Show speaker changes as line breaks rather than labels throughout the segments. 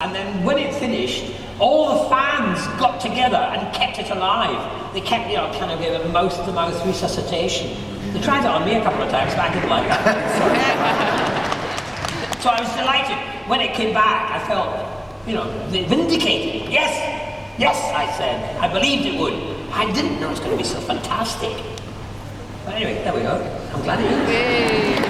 And then when it finished, all the fans got together and kept it alive. They kept, kind of gave it mouth-to-mouth resuscitation. They tried it on me a couple of times, but I didn't like it. So I was delighted. When it came back, I felt, vindicated. Yes, I said. I believed it would. I didn't know it was going to be so fantastic. But anyway, there we go. I'm glad it is.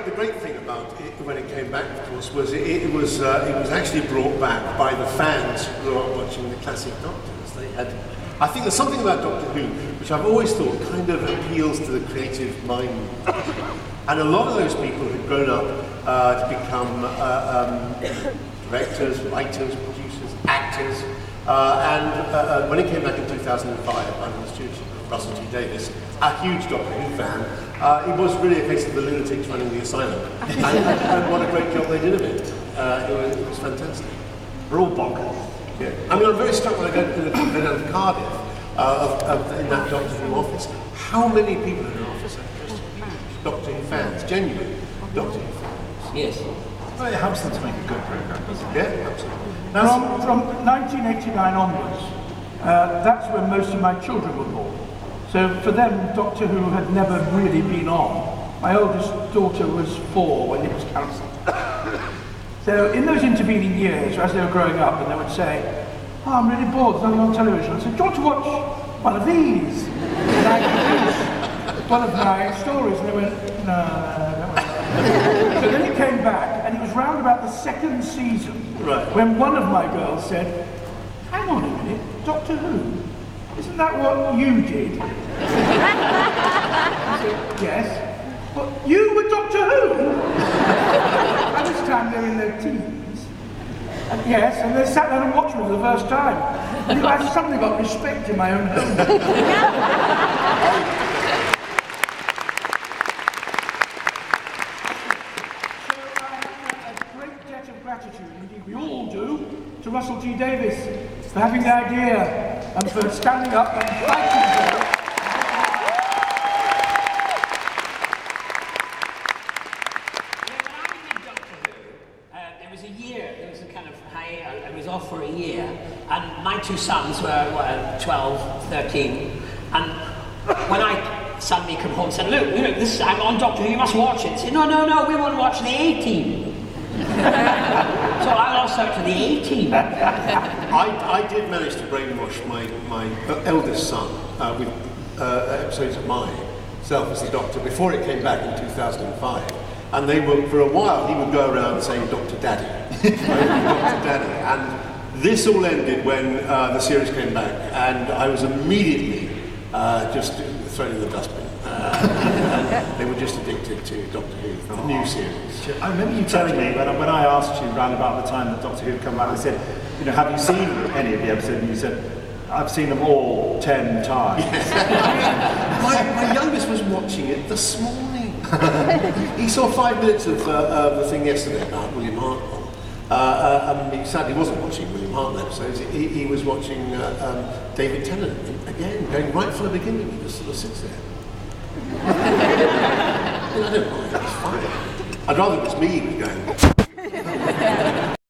The great thing about it when it came back, of course, was it was actually brought back by the fans who grew up watching the classic Doctors. They had, I think there's something about Doctor Who which I've always thought kind of appeals to the creative mind, and a lot of those people had grown up to become directors, writers, producers, actors, and when it came back in 2005, I was Russell T Davies, a huge Doctor Who fan. It was really a case of the lunatics running the asylum, and what a great job they did of it. It was fantastic.
We're all bonkers.
Yeah. I mean, I'm very struck when I go down to Cardiff, in that Doctor Who office. How many people in an office are just Doctor Who fans, genuine Doctor Who fans?
Yes.
Well, it helps them to make a good programme, doesn't it?
Yeah, absolutely.
From 1989 onwards, that's when most of my children were born. So for them, Doctor Who had never really been on. My oldest daughter was 4 when it was cancelled. So in those intervening years, as they were growing up, and they would say, "Oh, I'm really bored, there's nothing on television." I said, "Do you want to watch one of these?" And I introduced one of my stories, and they went, "No, I don't want that." So then it came back, and it was round about the 2nd season, when one of my girls said, "Hang on a minute, Doctor Who? Isn't that what you did?" I said, "Yes." "But you were Doctor Who?" At this time they're in their teens. And yes, and they sat down and watched me for the first time. And I had something about respect in my own home. So I have a great debt of gratitude, indeed we all do, to Russell T Davies for having the idea and for standing up and fighting for it.
There was a year, there was a kind of I was off for a year, and my 2 sons were 12, 13, and when I suddenly come home and said, "Look, this I'm on Doctor Who, you must watch it." They said, No, we won't watch the A-Team. So I lost out to the A-Team.
I did manage to brainwash my eldest son with episodes of myself as the Doctor before it came back in 2005. And they were, for a while, he would go around saying, "Dr. Daddy." Dr. Daddy. And this all ended when the series came back, and I was immediately just thrown in the dustbin. And they were just addicted to Doctor Who, the new series.
I remember you telling me, when I asked you around about the time that Doctor Who had come back, I said, "Have you seen any of the episodes?" And you said, "I've seen them all 10 times.
Yes. my youngest was watching it this morning. He saw 5 minutes of the thing yesterday about William Hartnell. He sadly wasn't watching William Hartnell episodes. He was watching David Tennant again, going right from the beginning. He just sort of sits there. I don't mind, it's fine. I'd rather it was me going.